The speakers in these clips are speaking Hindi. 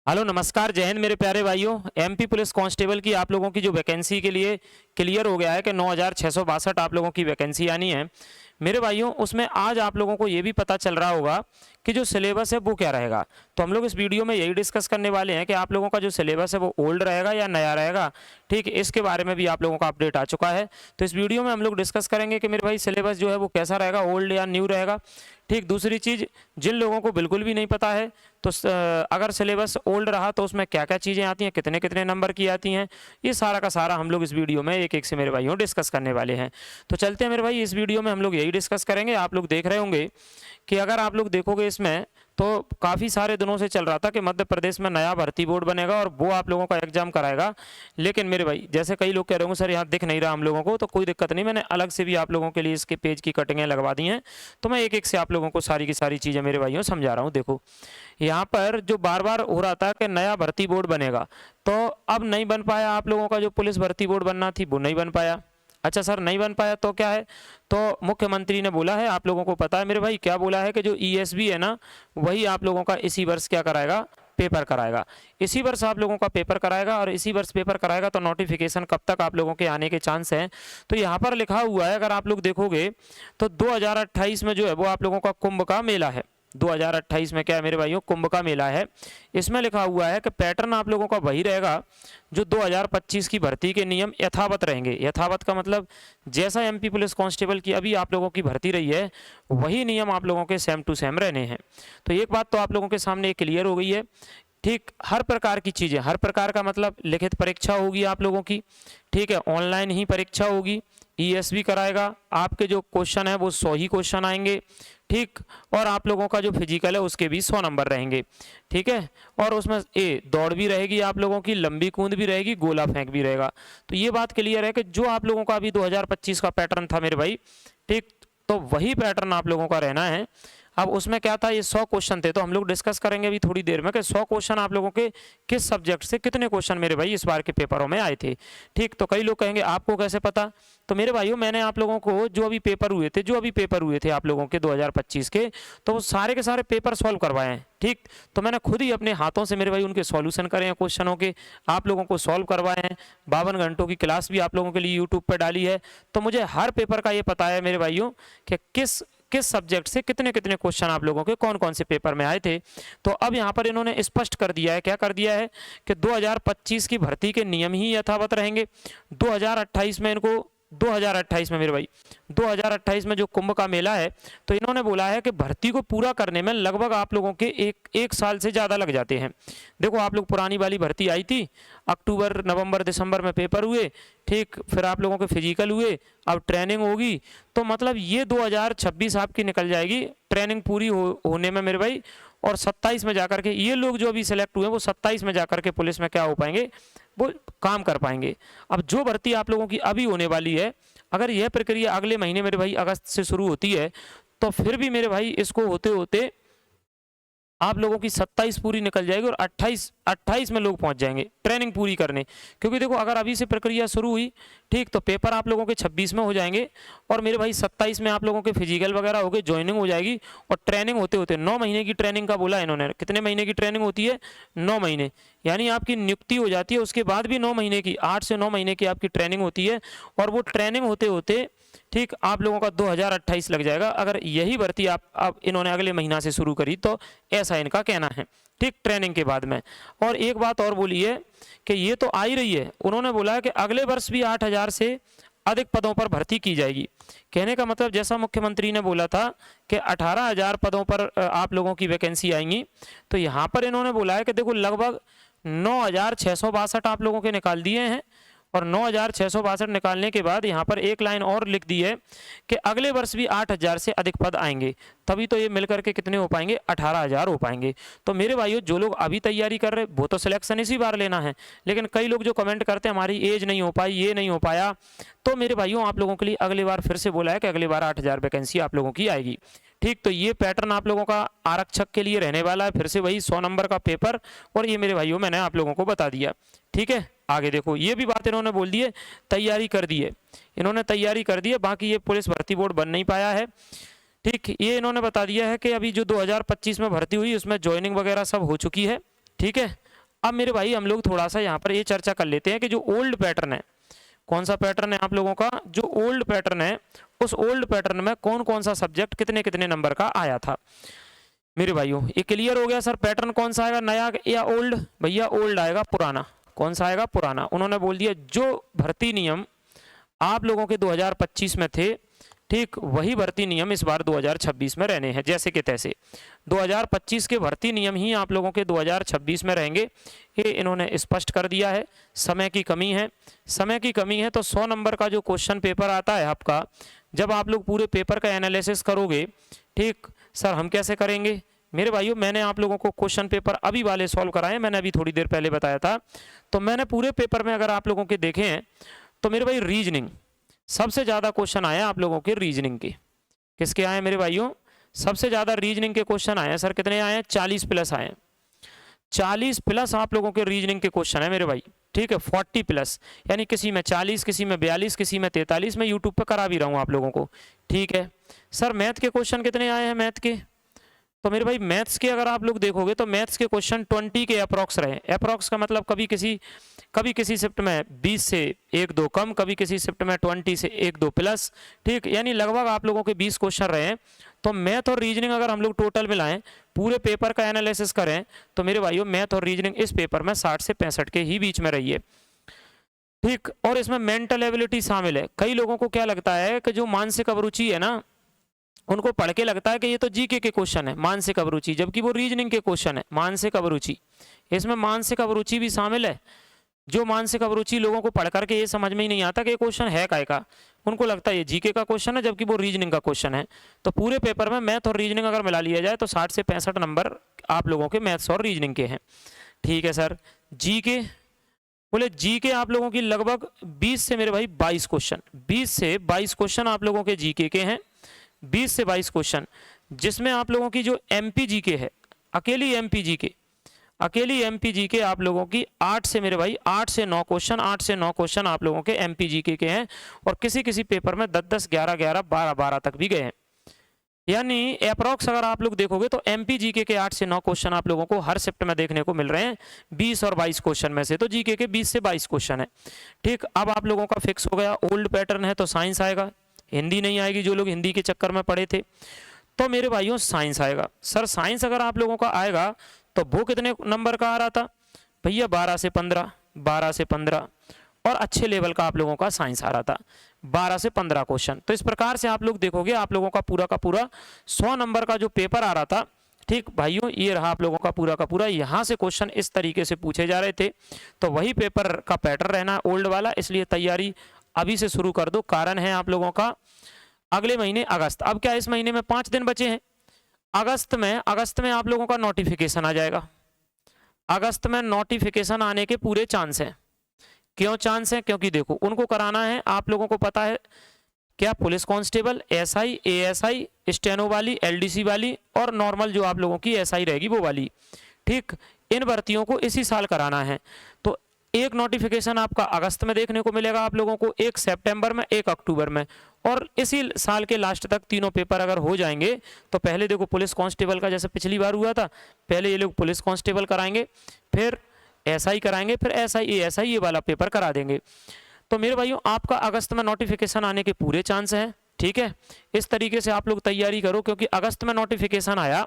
हेलो नमस्कार, जय हिंद मेरे प्यारे भाइयों। एमपी पुलिस कांस्टेबल की आप लोगों की जो वैकेंसी के लिए क्लियर हो गया है कि 9662 आप लोगों की वैकेंसी आनी है मेरे भाइयों। उसमें आज आप लोगों को ये भी पता चल रहा होगा कि जो सिलेबस है वो क्या रहेगा। तो हम लोग इस वीडियो में यही डिस्कस करने वाले हैं कि आप लोगों का जो सिलेबस है वो ओल्ड रहेगा या नया रहेगा। ठीक, इसके बारे में भी आप लोगों का अपडेट आ चुका है। तो इस वीडियो में हम लोग डिस्कस करेंगे कि मेरे भाई सिलेबस जो है वो कैसा रहेगा, ओल्ड या न्यू रहेगा। ठीक, दूसरी चीज़, जिन लोगों को बिल्कुल भी नहीं पता है तो अगर सिलेबस ओल्ड रहा तो उसमें क्या क्या चीज़ें आती हैं, कितने कितने नंबर की आती हैं, ये सारा का सारा हम लोग इस वीडियो में एक एक से मेरे भाइयों डिस्कस करने वाले हैं। तो चलते हैं मेरे भाई, इस वीडियो में हम लोग यही डिस्कस करेंगे। आप लोग देख रहे होंगे कि अगर आप लोग देखोगे इसमें तो काफ़ी सारे दिनों से चल रहा था कि मध्य प्रदेश में नया भर्ती बोर्ड बनेगा और वो आप लोगों का एग्जाम कराएगा। लेकिन मेरे भाई, जैसे कई लोग कह रहे होंगे सर यहाँ दिख नहीं रहा हम लोगों को, तो कोई दिक्कत नहीं, मैंने अलग से भी आप लोगों के लिए इसके पेज की कटिंगें लगवा दी हैं। तो मैं एक एक से आप लोगों को सारी की सारी चीज़ें मेरे भाइयों समझा रहा हूँ। देखो, यहाँ पर जो बार बार हो रहा था कि नया भर्ती बोर्ड बनेगा, तो अब नहीं बन पाया। आप लोगों का जो पुलिस भर्ती बोर्ड बनना थी वो नहीं बन पाया। अच्छा सर, नहीं बन पाया तो क्या है? तो मुख्यमंत्री ने बोला है, आप लोगों को पता है मेरे भाई क्या बोला है, कि जो ईएसबी है ना, वही आप लोगों का इसी वर्ष क्या कराएगा, पेपर कराएगा। इसी वर्ष आप लोगों का पेपर कराएगा, और इसी वर्ष पेपर कराएगा तो नोटिफिकेशन कब तक आप लोगों के आने के चांस हैं? तो यहाँ पर लिखा हुआ है, अगर आप लोग देखोगे तो 2028 में जो है वो आप लोगों का कुंभ का मेला है। 2028 में क्या है मेरे भाइयों, कुंभ का मेला है। इसमें लिखा हुआ है कि पैटर्न आप लोगों का वही रहेगा, जो 2025 की भर्ती के नियम यथावत रहेंगे। यथावत का मतलब जैसा एमपी पुलिस कांस्टेबल की अभी आप लोगों की भर्ती रही है, वही नियम आप लोगों के सेम टू सेम रहने हैं। तो एक बात तो आप लोगों के सामने क्लियर हो गई है। ठीक, हर प्रकार की चीज़ें, हर प्रकार का मतलब लिखित परीक्षा होगी आप लोगों की। ठीक है, ऑनलाइन ही परीक्षा होगी, ईएसबी कराएगा। आपके जो क्वेश्चन है वो 100 ही क्वेश्चन आएंगे। ठीक, और आप लोगों का जो फिजिकल है उसके भी 100 नंबर रहेंगे। ठीक है, और उसमें दौड़ भी रहेगी, आप लोगों की लंबी कूद भी रहेगी, गोला फेंक भी रहेगा। तो ये बात क्लियर है कि जो आप लोगों का अभी 2025 का पैटर्न था मेरे भाई, ठीक, तो वही पैटर्न आप लोगों का रहना है। अब उसमें क्या था, ये 100 क्वेश्चन थे, तो हम लोग डिस्कस करेंगे अभी थोड़ी देर में कि 100 क्वेश्चन आप लोगों के किस सब्जेक्ट से कितने क्वेश्चन मेरे भाई इस बार के पेपरों में आए थे। ठीक, तो कई लोग कहेंगे आपको कैसे पता? तो मेरे भाइयों, मैंने आप लोगों को जो अभी पेपर हुए थे आप लोगों के 2025 के, तो वो सारे के सारे पेपर सॉल्व करवाए हैं। ठीक, तो मैंने खुद ही अपने हाथों से मेरे भाई उनके सॉल्यूशन करे हैं क्वेश्चनों के, आप लोगों को सॉल्व करवाए हैं। 52 घंटों की क्लास भी आप लोगों के लिए यूट्यूब पर डाली है। तो मुझे हर पेपर का ये पता है मेरे भाइयों कि किस किस सब्जेक्ट से कितने कितने क्वेश्चन आप लोगों के कौन कौन से पेपर में आए थे। तो अब यहाँ पर इन्होंने स्पष्ट कर दिया है, क्या कर दिया है, कि 2025 की भर्ती के नियम ही यथावत रहेंगे। 2028 में इनको 2028 में मेरे भाई 2028 में जो कुंभ का मेला है, तो इन्होंने बोला है कि भर्ती को पूरा करने में लगभग आप लोगों के एक साल से ज़्यादा लग जाते हैं। देखो, आप लोग पुरानी वाली भर्ती आई थी, अक्टूबर नवंबर दिसंबर में पेपर हुए, ठीक, फिर आप लोगों के फिजिकल हुए, अब ट्रेनिंग होगी। तो मतलब ये 2026 आपकी निकल जाएगी ट्रेनिंग पूरी होने में मेरे भाई, और 27 में जाकर के ये लोग जो अभी सिलेक्ट हुए हैं वो 27 में जाकर के पुलिस में क्या हो पाएंगे, वो काम कर पाएंगे। अब जो भर्ती आप लोगों की अभी होने वाली है, अगर यह प्रक्रिया अगले महीने मेरे भाई अगस्त से शुरू होती है, तो फिर भी मेरे भाई इसको होते होते आप लोगों की 27 पूरी निकल जाएगी और 28 में लोग पहुंच जाएंगे ट्रेनिंग पूरी करने। क्योंकि देखो, अगर अभी से प्रक्रिया शुरू हुई, ठीक, तो पेपर आप लोगों के 26 में हो जाएंगे, और मेरे भाई 27 में आप लोगों के फिजिकल वगैरह हो गए, ज्वाइनिंग हो जाएगी, और ट्रेनिंग होते होते 9 महीने की ट्रेनिंग का बोला इन्होंने। कितने महीने की ट्रेनिंग होती है? 9 महीने, यानी आपकी नियुक्ति हो जाती है, उसके बाद भी 9 महीने की, 8 से 9 महीने की आपकी ट्रेनिंग होती है, और वो ट्रेनिंग होते होते ठीक आप लोगों का 2028 लग जाएगा। अगर यही भर्ती आप इन्होंने अगले महीना से शुरू करी, तो ऐसा इनका कहना है। ठीक, ट्रेनिंग के बाद में। और एक बात और बोली है कि ये तो आ ही रही है, उन्होंने बोला है कि अगले वर्ष भी 8000 से अधिक पदों पर भर्ती की जाएगी। कहने का मतलब, जैसा मुख्यमंत्री ने बोला था कि 18000 पदों पर आप लोगों की वैकेंसी आएंगी, तो यहाँ पर इन्होंने बोला है कि देखो लगभग 9662 आप लोगों के निकाल दिए हैं, और 9662 निकालने के बाद यहाँ पर एक लाइन और लिख दी है कि अगले वर्ष भी 8000 से अधिक पद आएंगे, तभी तो ये मिलकर के कितने हो पाएंगे, 18000 हो पाएंगे। तो मेरे भाइयों, जो लोग अभी तैयारी कर रहे वो तो सिलेक्शन इसी बार लेना है, लेकिन कई लोग जो कमेंट करते हैं हमारी एज नहीं हो पाई, ये नहीं हो पाया, तो मेरे भाइयों आप लोगों के लिए अगली बार फिर से बोला है कि अगली बार 8000 वैकेंसी आप लोगों की आएगी। ठीक, तो ये पैटर्न आप लोगों का आरक्षक के लिए रहने वाला है, फिर से वही 100 नंबर का पेपर, और ये मेरे भाइयों मैंने आप लोगों को बता दिया। ठीक है, आगे देखो, ये भी बात इन्होंने बोल दी है, तैयारी कर दी है, इन्होंने तैयारी कर दी है, बाकी ये पुलिस भर्ती बोर्ड बन नहीं पाया है। ठीक, ये इन्होंने बता दिया है कि अभी जो 2025 में भर्ती हुई उसमें ज्वाइनिंग वगैरह सब हो चुकी है। ठीक है, अब मेरे भाई हम लोग थोड़ा सा यहाँ पर ये चर्चा कर लेते हैं कि जो ओल्ड पैटर्न है, कौन सा पैटर्न है आप लोगों का, जो ओल्ड पैटर्न है, उस ओल्ड पैटर्न में कौन कौन सा सब्जेक्ट कितने कितने नंबर का आया था। मेरे भाइयों ये क्लियर हो गया सर, पैटर्न कौन सा आएगा, नया या ओल्ड। भैया ओल्ड आएगा, पुराना। कौन सा आएगा, पुराना। उन्होंने बोल दिया जो भर्ती नियम आप लोगों के 2025 में थे, ठीक वही भर्ती नियम इस बार 2026 में रहने हैं, जैसे कि तैसे 2025 के भर्ती नियम ही आप लोगों के 2026 में रहेंगे, ये इन्होंने स्पष्ट कर दिया है। समय की कमी है, समय की कमी है, तो 100 नंबर का जो क्वेश्चन पेपर आता है आपका, जब आप लोग पूरे पेपर का एनालिसिस करोगे, ठीक सर हम कैसे करेंगे। मेरे भाइयों मैंने आप लोगों को क्वेश्चन पेपर अभी वाले सॉल्व कराए, मैंने अभी थोड़ी देर पहले बताया था। तो मैंने पूरे पेपर में अगर आप लोगों के देखे हैं तो मेरे भाई रीजनिंग सबसे ज़्यादा क्वेश्चन आया आप लोगों के, रीजनिंग के। किसके आए मेरे भाइयों, सबसे ज़्यादा रीजनिंग के क्वेश्चन आए हैं सर। कितने आए हैं, 40 प्लस आए हैं, 40 प्लस आप लोगों के रीजनिंग के क्वेश्चन है मेरे भाई, ठीक है। 40 प्लस यानी किसी में 40, किसी में 42, किसी में 43, मैं यूट्यूब पर करा भी रहा हूँ आप लोगों को, ठीक है। सर मैथ के क्वेश्चन कितने आए हैं, मैथ के, तो मेरे भाई मैथ्स के अगर आप लोग देखोगे तो मैथ्स के क्वेश्चन 20 के अप्रॉक्स रहे। अप्रॉक्स का मतलब कभी किसी शिफ्ट में 20 से 1-2 कम, कभी किसी शिफ्ट में 20 से 1-2 प्लस, ठीक, यानी लगभग आप लोगों के 20 क्वेश्चन रहे हैं। तो मैथ और रीजनिंग अगर हम लोग टोटल मिलाएं, पूरे पेपर का एनालिसिस करें, तो मेरे भाइयों मैथ और रीजनिंग इस पेपर में 60 से 65 के ही बीच में रही है, ठीक। और इसमें मेंटल एबिलिटी शामिल है। कई लोगों को क्या लगता है कि जो मानसिक अभिरुचि है ना, उनको पढ़ के लगता है कि ये तो जीके के क्वेश्चन है, मानसिक अभिरुचि, जबकि वो रीजनिंग के क्वेश्चन है, मानसिक अभिरुचि। इसमें मानसिक अभिरुचि भी शामिल है। जो मानसिक अभिरुचि लोगों को पढ़ करके ये समझ में ही नहीं आता कि ये क्वेश्चन है काय का, उनको लगता है ये जीके का क्वेश्चन है, जबकि वो रीजनिंग का क्वेश्चन है। तो पूरे पेपर में मैथ और रीजनिंग अगर मिला लिया जाए तो 60 से 65 नंबर आप लोगों के मैथ्स और रीजनिंग के हैं, ठीक है सर। जीके बोले, जीके आप लोगों की लगभग 20 से मेरे भाई 22 क्वेश्चन, 20 से 22 क्वेश्चन आप लोगों के जीके के हैं, 20 से 22 क्वेश्चन, जिसमें आप लोगों की जो एमपी जीके है, अकेली एमपी जीके आप लोगों की 8 से मेरे भाई 8 से 9 क्वेश्चन, 8 से 9 क्वेश्चन आप लोगों के एमपी जीके के हैं। और किसी किसी पेपर में 10-10, 11-11, 12-12 तक भी गए हैं। यानी अप्रॉक्स अगर आप लोग देखोगे तो एमपी जीके के 8 से 9 क्वेश्चन आप लोगों को हर शिफ्ट में देखने को मिल रहे हैं। 20 और 22 क्वेश्चन में से तो जीके के 20 से 22 क्वेश्चन है, ठीक। अब आप लोगों का फिक्स हो गया, ओल्ड पैटर्न है तो साइंस आएगा, हिंदी नहीं आएगी, जो लोग हिंदी के चक्कर में पड़े थे। तो मेरे भाइयों साइंस आएगा। सर साइंस अगर आप लोगों का आएगा तो वो कितने नंबर का आ रहा था भैया, 12 से 15, 12 से 15, और अच्छे लेवल का आप लोगों का साइंस आ रहा था, 12 से 15 क्वेश्चन। तो इस प्रकार से आप लोग देखोगे आप लोगों का पूरा 100 नंबर का जो पेपर आ रहा था, ठीक भाइयों, ये रहा आप लोगों का पूरा। यहाँ से क्वेश्चन इस तरीके से पूछे जा रहे थे। तो वही पेपर का पैटर्न रहना ओल्ड वाला, इसलिए तैयारी अभी से शुरू कर दो। कारण है आप लोगों का अगले महीने अगस्त, अब क्या इस महीने में 5 दिन बचे हैं, अगस्त में आप लोगों का नोटिफिकेशन आ जाएगा। अगस्त में नोटिफिकेशन आने के पूरे चांस हैं। क्यों चांस हैं, क्योंकि देखो उनको कराना है, आप लोगों को पता है क्या, police constable, SI, ASI, steno वाली, एलडीसी वाली, और नॉर्मल जो आप लोगों की एसआई रहेगी वो वाली, ठीक। इन भर्तियों को इसी साल कराना है। तो एक नोटिफिकेशन आपका अगस्त में देखने को मिलेगा आप लोगों को, एक सितंबर में, एक अक्टूबर में, और इसी साल के लास्ट तक तीनों पेपर अगर हो जाएंगे तो पहले देखो पुलिस कांस्टेबल का जैसे पिछली बार हुआ था, पहले ये लोग पुलिस कांस्टेबल कराएंगे, फिर एसआई कराएंगे, फिर एसआई ये वाला पेपर करा देंगे। तो मेरे भाइयों आपका अगस्त में नोटिफिकेशन आने के पूरे चांस हैं, ठीक है। इस तरीके से आप लोग तैयारी करो, क्योंकि अगस्त में नोटिफिकेशन आया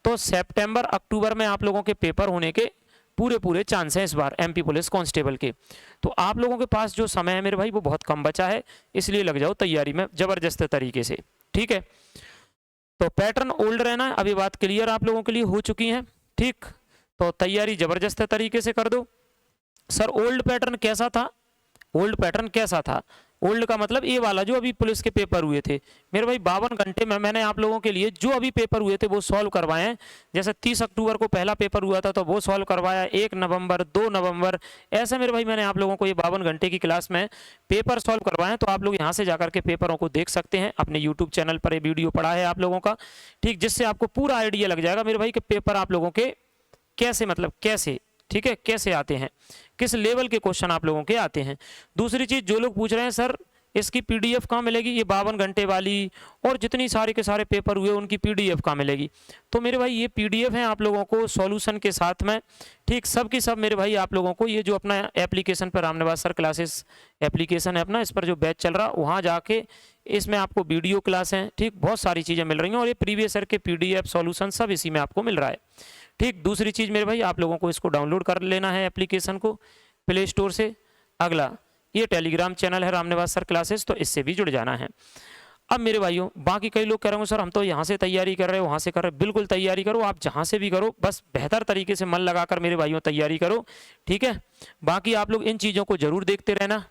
तो सितंबर अक्टूबर में आप लोगों के पेपर होने के पूरे चांस हैं इस बार एमपी पुलिस कांस्टेबल के। तो आप लोगों के पास जो समय है मेरे भाई वो बहुत कम बचा है, इसलिए लग जाओ तैयारी में जबरदस्त तरीके से, ठीक है। तो पैटर्न ओल्ड रहना है, अभी बात क्लियर आप लोगों के लिए हो चुकी है, ठीक। तो तैयारी जबरदस्त तरीके से कर दो। सर ओल्ड पैटर्न कैसा था, ओल्ड पैटर्न कैसा था, ओल्ड का मतलब ये वाला जो अभी पुलिस के पेपर हुए थे मेरे भाई, 52 घंटे में मैंने आप लोगों के लिए जो अभी पेपर हुए थे वो सॉल्व करवाए हैं। जैसे 30 अक्टूबर को पहला पेपर हुआ था तो वो सॉल्व करवाया, 1 नवंबर, 2 नवंबर, ऐसे मेरे भाई मैंने आप लोगों को ये 52 घंटे की क्लास में पेपर सॉल्व करवाए। तो आप लोग यहाँ से जाकर के पेपरों को देख सकते हैं, अपने यूट्यूब चैनल पर ये वीडियो पड़ा है आप लोगों का, ठीक, जिससे आपको पूरा आइडिया लग जाएगा मेरे भाई कि पेपर आप लोगों के कैसे, मतलब कैसे, ठीक है, कैसे आते हैं, किस लेवल के क्वेश्चन आप लोगों के आते हैं। दूसरी चीज जो लोग पूछ रहे हैं सर इसकी पीडीएफ कहाँ मिलेगी, ये 52 घंटे वाली और जितनी सारे के सारे पेपर हुए उनकी पीडीएफ कहाँ मिलेगी। तो मेरे भाई ये पीडीएफ है आप लोगों को सॉल्यूशन के साथ में, ठीक, सब की सब मेरे भाई आप लोगों को ये जो अपना एप्लीकेशन पर रामनिवास सर क्लासेस एप्लीकेशन है अपना, इस पर जो बैच चल रहा वहाँ जाके इसमें आपको वीडियो क्लास हैं, ठीक, बहुत सारी चीज़ें मिल रही हैं और ये प्रीवियस ईयर के पीडीएफ सॉल्यूशन सब इसी में आपको मिल रहा है। ठीक, दूसरी चीज़ मेरे भाई आप लोगों को इसको डाउनलोड कर लेना है एप्लीकेशन को प्ले स्टोर से। अगला ये टेलीग्राम चैनल है रामनिवास सर क्लासेस, तो इससे भी जुड़ जाना है। अब मेरे भाइयों बाकी कई लोग कह रहे हो सर हम तो यहाँ से तैयारी कर रहे हैं वहाँ से कर रहे हैं, बिल्कुल तैयारी करो, आप जहाँ से भी करो, बस बेहतर तरीके से मन लगाकर मेरे भाइयों तैयारी करो, ठीक है। बाकी आप लोग इन चीज़ों को जरूर देखते रहना।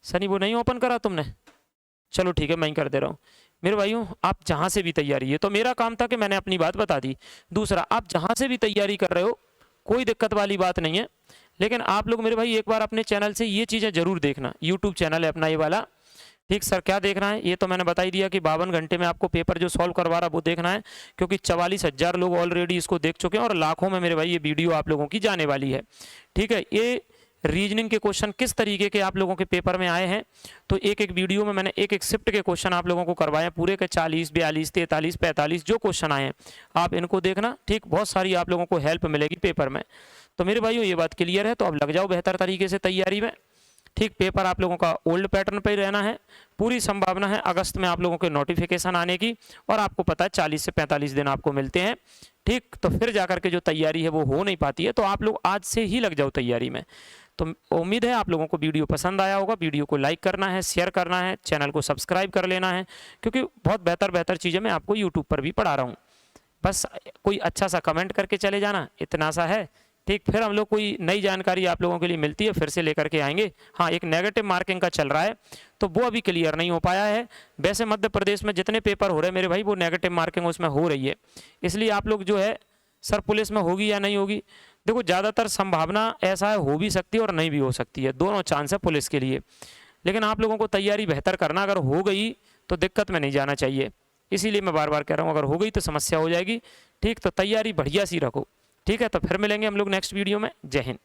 सनी वो नहीं ओपन करा तुमने, चलो ठीक है मैं ही कर दे रहा हूँ। मेरे भाइयों आप जहाँ से भी तैयारी है, तो मेरा काम था कि मैंने अपनी बात बता दी। दूसरा, आप जहाँ से भी तैयारी कर रहे हो कोई दिक्कत वाली बात नहीं है, लेकिन आप लोग मेरे भाई एक बार अपने चैनल से ये चीज़ें जरूर देखना। यूट्यूब चैनल है अपना ये वाला, ठीक सर क्या देखना है, ये तो मैंने बता ही दिया कि 52 घंटे में आपको पेपर जो सॉल्व करवा रहा वो देखना है, क्योंकि 44,000 लोग ऑलरेडी इसको देख चुके हैं और लाखों में मेरे भाई ये वीडियो आप लोगों की जाने वाली है, ठीक है। ये रीजनिंग के क्वेश्चन किस तरीके के आप लोगों के पेपर में आए हैं, तो एक एक वीडियो में मैंने एक एक शिफ्ट के क्वेश्चन आप लोगों को करवाए पूरे के 40, 42, 43, 45 जो क्वेश्चन आए हैं आप इनको देखना, ठीक, बहुत सारी आप लोगों को हेल्प मिलेगी पेपर में। तो मेरे भाइयों ये बात क्लियर है, तो अब लग जाओ बेहतर तरीके से तैयारी में, ठीक। पेपर आप लोगों का ओल्ड पैटर्न पर ही रहना है, पूरी संभावना है अगस्त में आप लोगों के नोटिफिकेशन आने की, और आपको पता है 40 से 45 दिन आपको मिलते हैं, ठीक। तो फिर जाकर के जो तैयारी है वो हो नहीं पाती है, तो आप लोग आज से ही लग जाओ तैयारी में। तो उम्मीद है आप लोगों को वीडियो पसंद आया होगा, वीडियो को लाइक करना है, शेयर करना है, चैनल को सब्सक्राइब कर लेना है, क्योंकि बहुत बेहतर चीज़ें मैं आपको यूट्यूब पर भी पढ़ा रहा हूँ। बस कोई अच्छा सा कमेंट करके चले जाना, इतना सा है, ठीक। फिर हम लोग कोई नई जानकारी आप लोगों के लिए मिलती है फिर से लेकर के आएंगे। हाँ, एक नेगेटिव मार्किंग का चल रहा है तो वो अभी क्लियर नहीं हो पाया है। वैसे मध्य प्रदेश में जितने पेपर हो रहे हैं मेरे भाई वो नेगेटिव मार्किंग उसमें हो रही है, इसलिए आप लोग जो है सर पुलिस में होगी या नहीं होगी, देखो ज़्यादातर संभावना ऐसा है हो भी सकती है और नहीं भी हो सकती है, दोनों चांस है पुलिस के लिए। लेकिन आप लोगों को तैयारी बेहतर करना, अगर हो गई तो दिक्कत में नहीं जाना चाहिए, इसीलिए मैं बार बार कह रहा हूँ अगर हो गई तो समस्या हो जाएगी, ठीक। तो तैयारी बढ़िया सी रखो, ठीक है। तो फिर मिलेंगे हम लोग नेक्स्ट वीडियो में। जय हिंद।